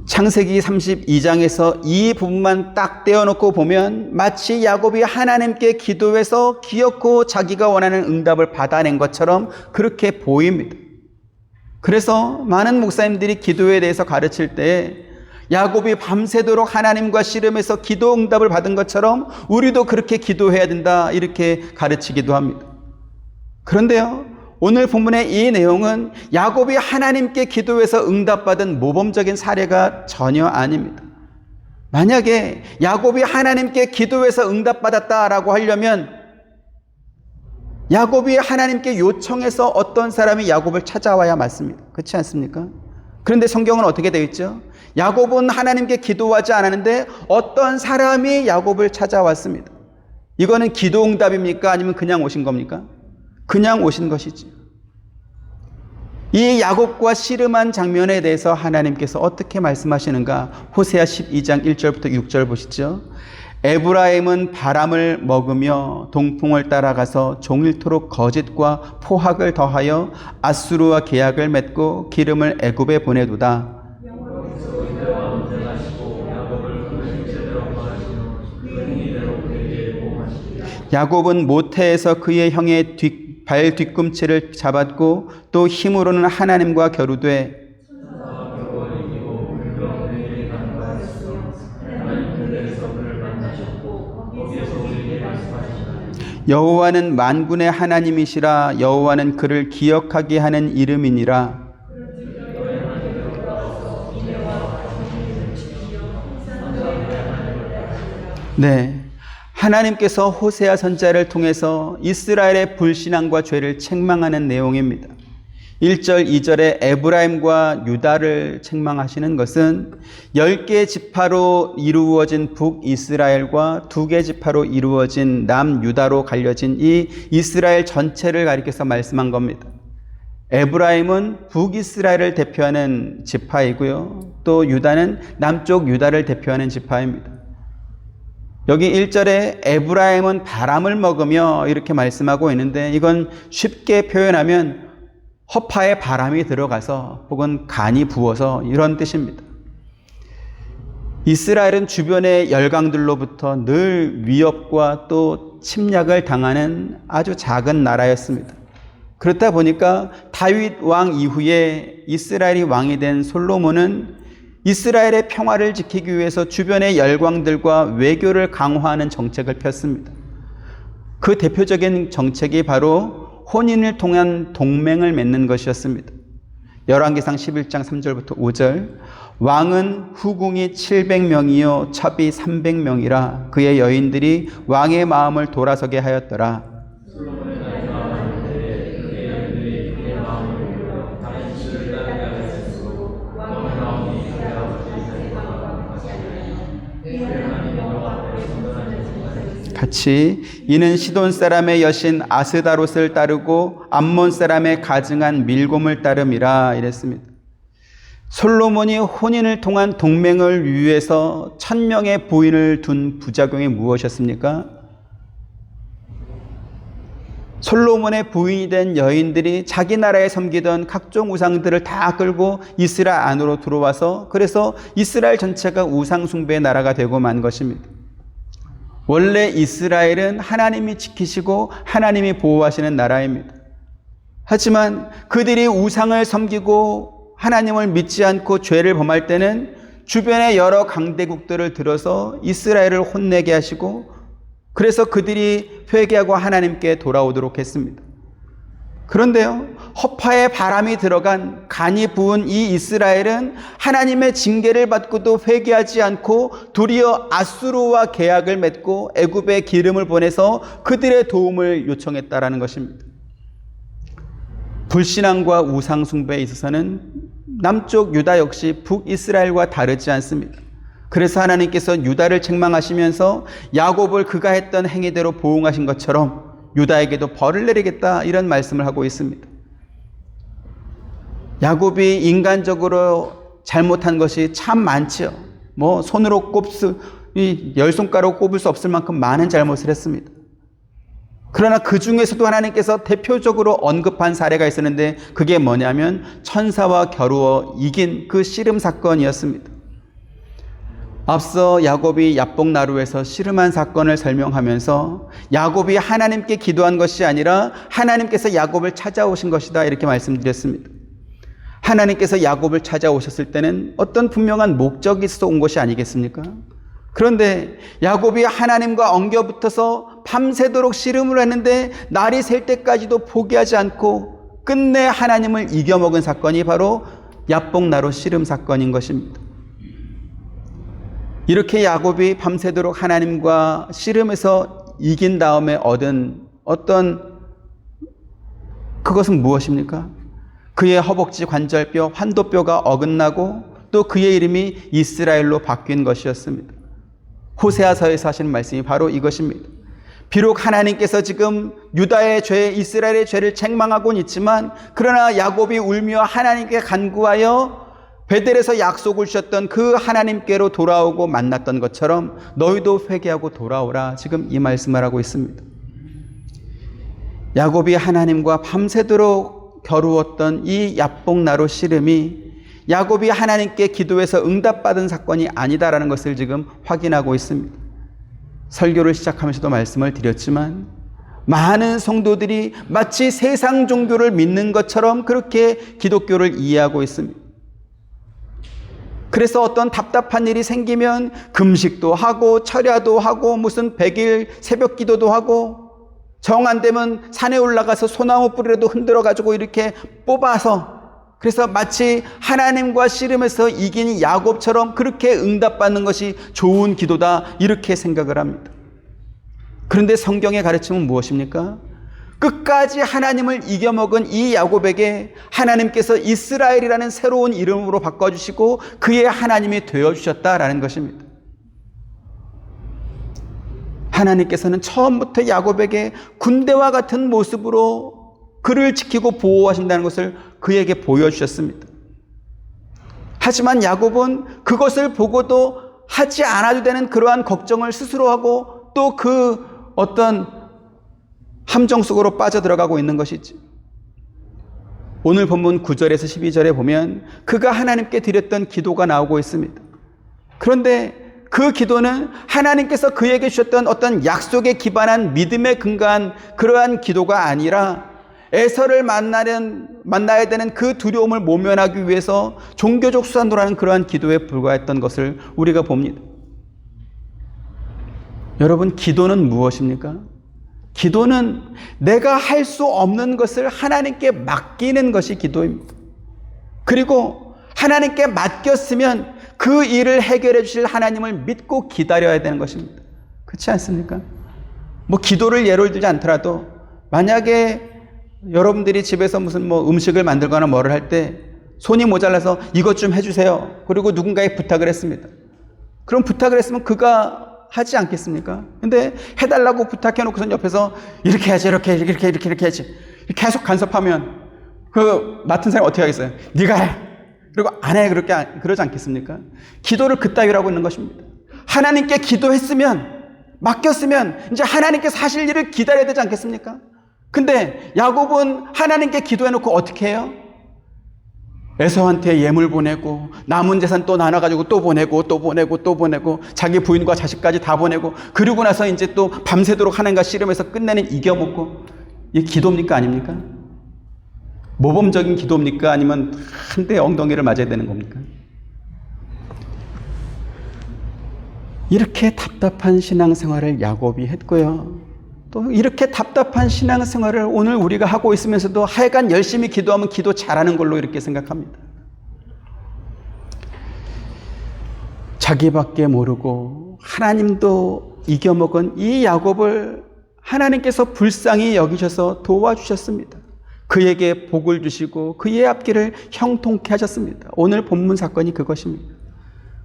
창세기 32장에서 이 부분만 딱 떼어놓고 보면 마치 야곱이 하나님께 기도해서 기어코 자기가 원하는 응답을 받아낸 것처럼 그렇게 보입니다. 그래서 많은 목사님들이 기도에 대해서 가르칠 때 야곱이 밤새도록 하나님과 씨름해서 기도 응답을 받은 것처럼 우리도 그렇게 기도해야 된다 이렇게 가르치기도 합니다. 그런데요, 오늘 본문의 이 내용은 야곱이 하나님께 기도해서 응답받은 모범적인 사례가 전혀 아닙니다. 만약에 야곱이 하나님께 기도해서 응답받았다라고 하려면 야곱이 하나님께 요청해서 어떤 사람이 야곱을 찾아와야 맞습니다. 그렇지 않습니까? 그런데 성경은 어떻게 되어 있죠? 야곱은 하나님께 기도하지 않았는데 어떤 사람이 야곱을 찾아왔습니다. 이거는 기도 응답입니까? 아니면 그냥 오신 겁니까? 그냥 오신 것이지. 이 야곱과 씨름한 장면에 대해서 하나님께서 어떻게 말씀하시는가? 호세아 12장 1절부터 6절 보시죠. 에브라임은 바람을 먹으며 동풍을 따라가서 종일토록 거짓과 포악을 더하여 아수르와 계약을 맺고 기름을 애굽에 보내두다. 야곱은 모태에서 그의 형의 발 뒤꿈치를 잡았고 또 힘으로는 하나님과 겨루되 여호와는 만군의 하나님이시라. 여호와는 그를 기억하게 하는 이름이니라. 네, 하나님께서 호세아 선지자를 통해서 이스라엘의 불신앙과 죄를 책망하는 내용입니다. 1절, 2절에 에브라임과 유다를 책망하시는 것은 10개 지파로 이루어진 북이스라엘과 2개 지파로 이루어진 남유다로 갈려진 이 이스라엘 전체를 가리켜서 말씀한 겁니다. 에브라임은 북이스라엘을 대표하는 지파이고요. 또 유다는 남쪽 유다를 대표하는 지파입니다. 여기 1절에 에브라임은 바람을 먹으며 이렇게 말씀하고 있는데 이건 쉽게 표현하면 허파에 바람이 들어가서 혹은 간이 부어서 이런 뜻입니다. 이스라엘은 주변의 열강들로부터 늘 위협과 또 침략을 당하는 아주 작은 나라였습니다. 그렇다 보니까 다윗 왕 이후에 이스라엘이 왕이 된 솔로몬은 이스라엘의 평화를 지키기 위해서 주변의 열강들과 외교를 강화하는 정책을 폈습니다. 그 대표적인 정책이 바로 혼인을 통한 동맹을 맺는 것이었습니다. 열왕기상 11장 3절부터 5절 왕은 후궁이 700명이요 첩이 300명이라 그의 여인들이 왕의 마음을 돌아서게 하였더라. 같이 이는 시돈 사람의 여신 아스다롯을 따르고 암몬 사람의 가증한 밀곰을 따름이라 이랬습니다. 솔로몬이 혼인을 통한 동맹을 위해서 1000명의 부인을 둔 부작용이 무엇이었습니까? 솔로몬의 부인이 된 여인들이 자기 나라에 섬기던 각종 우상들을 다 끌고 이스라엘 안으로 들어와서 그래서 이스라엘 전체가 우상 숭배의 나라가 되고 만 것입니다. 원래 이스라엘은 하나님이 지키시고 하나님이 보호하시는 나라입니다. 하지만 그들이 우상을 섬기고 하나님을 믿지 않고 죄를 범할 때는 주변의 여러 강대국들을 들어서 이스라엘을 혼내게 하시고 그래서 그들이 회개하고 하나님께 돌아오도록 했습니다. 그런데요, 허파에 바람이 들어간 간이 부은 이 이스라엘은 하나님의 징계를 받고도 회개하지 않고 도리어 아수르와 계약을 맺고 애굽에 기름을 보내서 그들의 도움을 요청했다라는 것입니다. 불신앙과 우상 숭배에 있어서는 남쪽 유다 역시 북이스라엘과 다르지 않습니다. 그래서 하나님께서 유다를 책망하시면서 야곱을 그가 했던 행위대로 보응하신 것처럼 유다에게도 벌을 내리겠다 이런 말씀을 하고 있습니다. 야곱이 인간적으로 잘못한 것이 참 많지요. 손으로 열 손가락으로 꼽을 수 없을 만큼 많은 잘못을 했습니다. 그러나 그 중에서도 하나님께서 대표적으로 언급한 사례가 있었는데 그게 뭐냐면 천사와 겨루어 이긴 그 씨름 사건이었습니다. 앞서 야곱이 야복나루에서 씨름한 사건을 설명하면서 야곱이 하나님께 기도한 것이 아니라 하나님께서 야곱을 찾아오신 것이다 이렇게 말씀드렸습니다. 하나님께서 야곱을 찾아오셨을 때는 어떤 분명한 목적이 있어서 온 것이 아니겠습니까? 그런데 야곱이 하나님과 엉겨붙어서 밤새도록 씨름을 했는데 날이 셀 때까지도 포기하지 않고 끝내 하나님을 이겨먹은 사건이 바로 야복나루 씨름 사건인 것입니다. 이렇게 야곱이 밤새도록 하나님과 씨름해서 이긴 다음에 얻은 그것은 무엇입니까? 그의 허벅지 관절뼈, 환도뼈가 어긋나고 또 그의 이름이 이스라엘로 바뀐 것이었습니다. 호세아서에서 하시는 말씀이 바로 이것입니다. 비록 하나님께서 지금 유다의 죄, 이스라엘의 죄를 책망하고는 있지만 그러나 야곱이 울며 하나님께 간구하여 베델에서 약속을 주셨던 그 하나님께로 돌아오고 만났던 것처럼 너희도 회개하고 돌아오라 지금 이 말씀을 하고 있습니다. 야곱이 하나님과 밤새도록 겨루었던 이 야복나루 씨름이 야곱이 하나님께 기도해서 응답받은 사건이 아니다라는 것을 지금 확인하고 있습니다. 설교를 시작하면서도 말씀을 드렸지만 많은 성도들이 마치 세상 종교를 믿는 것처럼 그렇게 기독교를 이해하고 있습니다. 그래서 어떤 답답한 일이 생기면 금식도 하고 철야도 하고 무슨 100일 새벽 기도도 하고 정 안 되면 산에 올라가서 소나무 뿌리라도 흔들어 가지고 이렇게 뽑아서 그래서 마치 하나님과 씨름해서 이긴 야곱처럼 그렇게 응답받는 것이 좋은 기도다 이렇게 생각을 합니다. 그런데 성경의 가르침은 무엇입니까? 끝까지 하나님을 이겨먹은 이 야곱에게 하나님께서 이스라엘이라는 새로운 이름으로 바꿔주시고 그의 하나님이 되어주셨다라는 것입니다. 하나님께서는 처음부터 야곱에게 군대와 같은 모습으로 그를 지키고 보호하신다는 것을 그에게 보여주셨습니다. 하지만 야곱은 그것을 보고도 하지 않아도 되는 그러한 걱정을 스스로 하고 또 그 어떤 함정 속으로 빠져들어가고 있는 것이지. 오늘 본문 9절에서 12절에 보면 그가 하나님께 드렸던 기도가 나오고 있습니다. 그런데 그 기도는 하나님께서 그에게 주셨던 어떤 약속에 기반한 믿음에 근거한 그러한 기도가 아니라 에서를 만나야 되는 그 두려움을 모면하기 위해서 종교적 수단으로라는 그러한 기도에 불과했던 것을 우리가 봅니다. 여러분, 기도는 무엇입니까? 기도는 내가 할 수 없는 것을 하나님께 맡기는 것이 기도입니다. 그리고 하나님께 맡겼으면 그 일을 해결해 주실 하나님을 믿고 기다려야 되는 것입니다. 그렇지 않습니까? 기도를 예를 들지 않더라도 만약에 여러분들이 집에서 무슨 음식을 만들거나 뭐를 할 때 손이 모자라서 이것 좀 해주세요. 그리고 누군가에 부탁을 했습니다. 그럼 부탁을 했으면 그가 하지 않겠습니까? 근데 해달라고 부탁해놓고선 옆에서 이렇게 해야지, 이렇게 해야지. 계속 간섭하면 그 맡은 사람이 어떻게 하겠어요? 네가 해. 그리고 안 해. 그러지 않겠습니까? 기도를 그따위라고 있는 것입니다. 하나님께 기도했으면, 맡겼으면 이제 하나님께서 하실 일을 기다려야 되지 않겠습니까? 근데 야곱은 하나님께 기도해놓고 어떻게 해요? 에서한테 예물 보내고 남은 재산 또 나눠가지고 또 보내고 자기 부인과 자식까지 다 보내고 그러고 나서 이제 또 밤새도록 하나님과 씨름해서 끝내는 이겨먹고, 이게 기도입니까? 아닙니까? 모범적인 기도입니까? 아니면 한 대 엉덩이를 맞아야 되는 겁니까? 이렇게 답답한 신앙생활을 야곱이 했고요. 또 이렇게 답답한 신앙생활을 오늘 우리가 하고 있으면서도 하여간 열심히 기도하면 기도 잘하는 걸로 이렇게 생각합니다. 자기밖에 모르고 하나님도 이겨먹은 이 야곱을 하나님께서 불쌍히 여기셔서 도와주셨습니다. 그에게 복을 주시고 그의 앞길을 형통케 하셨습니다. 오늘 본문 사건이 그것입니다.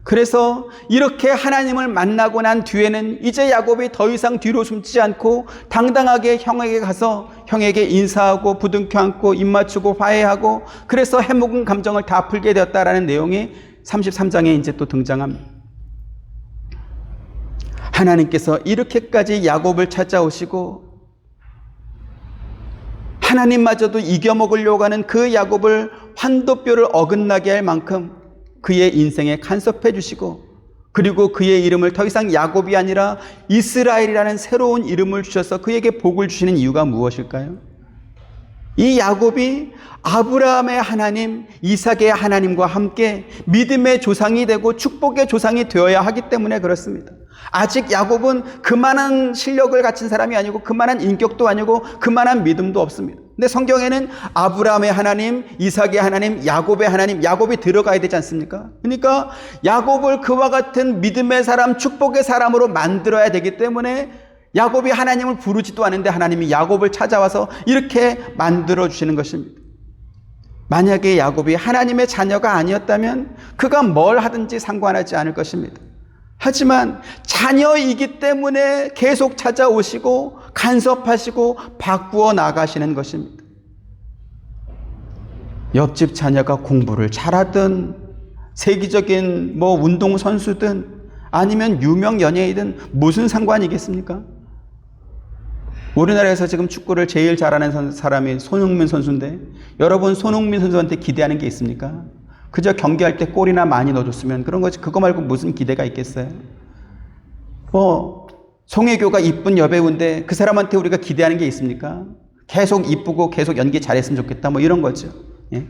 그래서 이렇게 하나님을 만나고 난 뒤에는 이제 야곱이 더 이상 뒤로 숨지 않고 당당하게 형에게 가서 형에게 인사하고 부둥켜 안고 입 맞추고 화해하고 그래서 해묵은 감정을 다 풀게 되었다라는 내용이 33장에 이제 또 등장합니다. 하나님께서 이렇게까지 야곱을 찾아오시고 하나님마저도 이겨먹으려고 하는 그 야곱을 환도뼈를 어긋나게 할 만큼 그의 인생에 간섭해 주시고, 그리고 그의 이름을 더 이상 야곱이 아니라 이스라엘이라는 새로운 이름을 주셔서 그에게 복을 주시는 이유가 무엇일까요? 이 야곱이 아브라함의 하나님, 이삭의 하나님과 함께 믿음의 조상이 되고 축복의 조상이 되어야 하기 때문에 그렇습니다. 아직 야곱은 그만한 실력을 갖춘 사람이 아니고 그만한 인격도 아니고 그만한 믿음도 없습니다. 근데 성경에는 아브라함의 하나님, 이삭의 하나님, 야곱의 하나님, 야곱이 들어가야 되지 않습니까? 그러니까 야곱을 그와 같은 믿음의 사람, 축복의 사람으로 만들어야 되기 때문에 야곱이 하나님을 부르지도 않은데 하나님이 야곱을 찾아와서 이렇게 만들어주시는 것입니다. 만약에 야곱이 하나님의 자녀가 아니었다면 그가 뭘 하든지 상관하지 않을 것입니다. 하지만 자녀이기 때문에 계속 찾아오시고 간섭하시고 바꾸어 나가시는 것입니다. 옆집 자녀가 공부를 잘하든 세계적인 운동선수든 아니면 유명 연예인이든 무슨 상관이겠습니까? 우리나라에서 지금 축구를 제일 잘하는 사람이 손흥민 선수인데 여러분 손흥민 선수한테 기대하는 게 있습니까? 그저 경기할 때 골이나 많이 넣어줬으면 그런 거지 그거 말고 무슨 기대가 있겠어요? 송혜교가 이쁜 여배우인데 그 사람한테 우리가 기대하는 게 있습니까? 계속 이쁘고 계속 연기 잘했으면 좋겠다 이런 거죠. 예?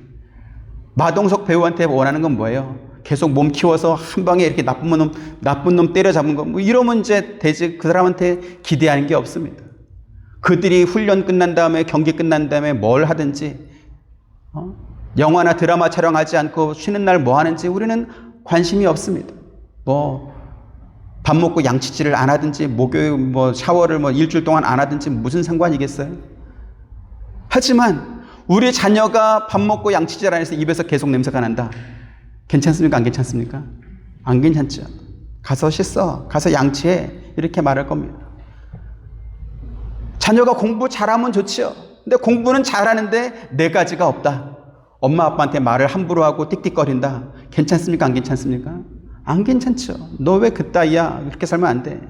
마동석 배우한테 원하는 건 뭐예요? 계속 몸 키워서 한 방에 이렇게 나쁜 놈 때려잡은 거 이러면 이제 되지 그 사람한테 기대하는 게 없습니다. 그들이 훈련 끝난 다음에 경기 끝난 다음에 뭘 하든지 영화나 드라마 촬영하지 않고 쉬는 날 뭐 하는지 우리는 관심이 없습니다. 밥 먹고 양치질을 안 하든지 목욕 샤워를 일주일 동안 안 하든지 무슨 상관이겠어요? 하지만 우리 자녀가 밥 먹고 양치질 안 해서 입에서 계속 냄새가 난다. 괜찮습니까? 안 괜찮습니까? 안 괜찮죠. 가서 씻어. 가서 양치해. 이렇게 말할 겁니다. 자녀가 공부 잘하면 좋지요. 근데 공부는 잘하는데 네 가지가 없다. 엄마 아빠한테 말을 함부로 하고 띡띡거린다. 괜찮습니까? 안 괜찮습니까? 안 괜찮죠. 너 왜 그따위야? 이렇게 살면 안 돼.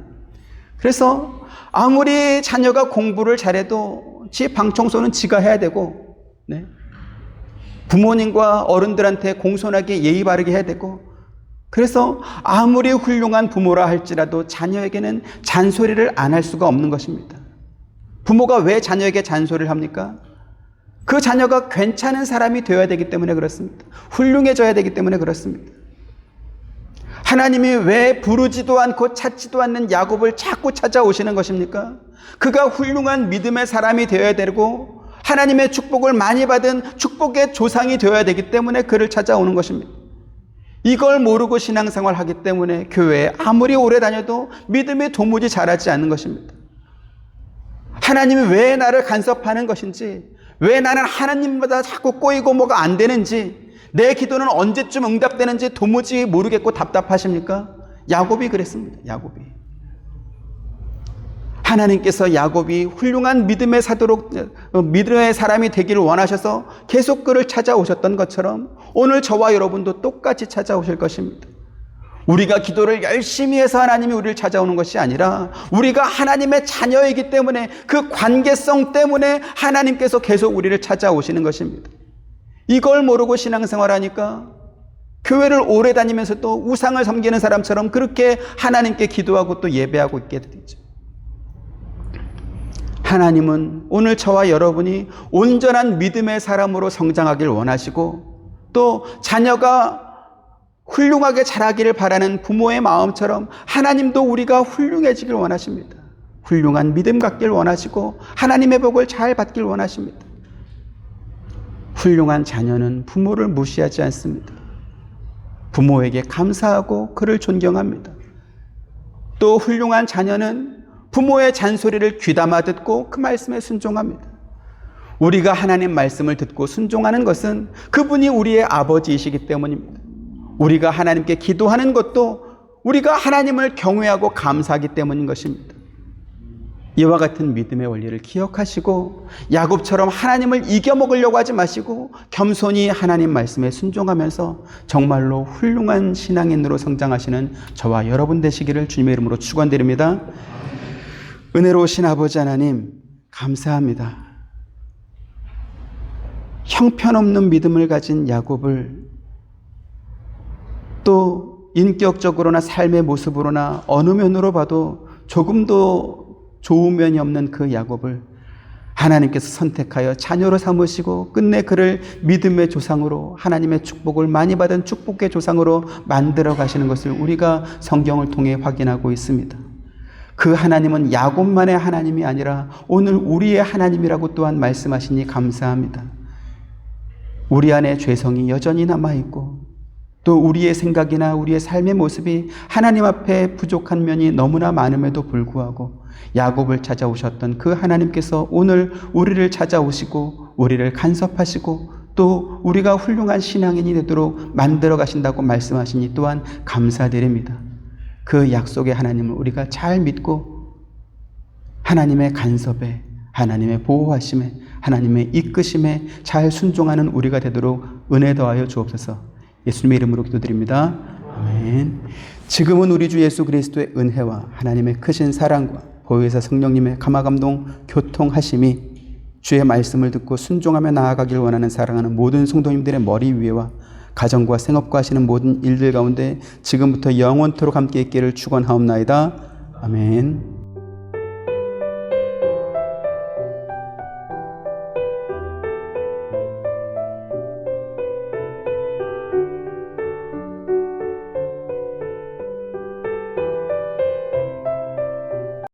그래서 아무리 자녀가 공부를 잘해도 지 방 청소는 지가 해야 되고 부모님과 어른들한테 공손하게 예의 바르게 해야 되고 그래서 아무리 훌륭한 부모라 할지라도 자녀에게는 잔소리를 안 할 수가 없는 것입니다. 부모가 왜 자녀에게 잔소리를 합니까? 그 자녀가 괜찮은 사람이 되어야 되기 때문에 그렇습니다. 훌륭해져야 되기 때문에 그렇습니다. 하나님이 왜 부르지도 않고 찾지도 않는 야곱을 자꾸 찾아오시는 것입니까? 그가 훌륭한 믿음의 사람이 되어야 되고 하나님의 축복을 많이 받은 축복의 조상이 되어야 되기 때문에 그를 찾아오는 것입니다. 이걸 모르고 신앙생활 하기 때문에 교회에 아무리 오래 다녀도 믿음이 도무지 자라지 않는 것입니다. 하나님이 왜 나를 간섭하는 것인지, 왜 나는 하나님보다 자꾸 꼬이고 뭐가 안 되는지, 내 기도는 언제쯤 응답되는지 도무지 모르겠고 답답하십니까? 야곱이 그랬습니다. 야곱이. 하나님께서 야곱이 훌륭한 믿음의 사람이 되기를 원하셔서 계속 그를 찾아오셨던 것처럼 오늘 저와 여러분도 똑같이 찾아오실 것입니다. 우리가 기도를 열심히 해서 하나님이 우리를 찾아오는 것이 아니라 우리가 하나님의 자녀이기 때문에 그 관계성 때문에 하나님께서 계속 우리를 찾아오시는 것입니다. 이걸 모르고 신앙생활하니까 교회를 오래 다니면서도 우상을 섬기는 사람처럼 그렇게 하나님께 기도하고 또 예배하고 있게 되죠. 하나님은 오늘 저와 여러분이 온전한 믿음의 사람으로 성장하길 원하시고 또 자녀가 훌륭하게 자라기를 바라는 부모의 마음처럼 하나님도 우리가 훌륭해지길 원하십니다. 훌륭한 믿음 갖길 원하시고 하나님의 복을 잘 받길 원하십니다. 훌륭한 자녀는 부모를 무시하지 않습니다. 부모에게 감사하고 그를 존경합니다. 또 훌륭한 자녀는 부모의 잔소리를 귀담아 듣고 그 말씀에 순종합니다. 우리가 하나님 말씀을 듣고 순종하는 것은 그분이 우리의 아버지이시기 때문입니다. 우리가 하나님께 기도하는 것도 우리가 하나님을 경외하고 감사하기 때문인 것입니다. 이와 같은 믿음의 원리를 기억하시고 야곱처럼 하나님을 이겨먹으려고 하지 마시고 겸손히 하나님 말씀에 순종하면서 정말로 훌륭한 신앙인으로 성장하시는 저와 여러분 되시기를 주님의 이름으로 축원드립니다. 은혜로우신 아버지 하나님 감사합니다. 형편없는 믿음을 가진 야곱을 또 인격적으로나 삶의 모습으로나 어느 면으로 봐도 조금도 좋은 면이 없는 그 야곱을 하나님께서 선택하여 자녀로 삼으시고 끝내 그를 믿음의 조상으로 하나님의 축복을 많이 받은 축복의 조상으로 만들어 가시는 것을 우리가 성경을 통해 확인하고 있습니다. 그 하나님은 야곱만의 하나님이 아니라 오늘 우리의 하나님이라고 또한 말씀하시니 감사합니다. 우리 안에 죄성이 여전히 남아있고 또 우리의 생각이나 우리의 삶의 모습이 하나님 앞에 부족한 면이 너무나 많음에도 불구하고 야곱을 찾아오셨던 그 하나님께서 오늘 우리를 찾아오시고 우리를 간섭하시고 또 우리가 훌륭한 신앙인이 되도록 만들어 가신다고 말씀하시니 또한 감사드립니다. 그 약속의 하나님을 우리가 잘 믿고 하나님의 간섭에 하나님의 보호하심에 하나님의 이끄심에 잘 순종하는 우리가 되도록 은혜 더하여 주옵소서. 예수님의 이름으로 기도드립니다. 아멘. 지금은 우리 주 예수 그리스도의 은혜와 하나님의 크신 사랑과 보혜사 성령님의 감화감동 교통하심이 주의 말씀을 듣고 순종하며 나아가길 원하는 사랑하는 모든 성도님들의 머리 위에와 가정과 생업과 하시는 모든 일들 가운데 지금부터 영원토록 함께 있기를 축원하옵나이다. 아멘.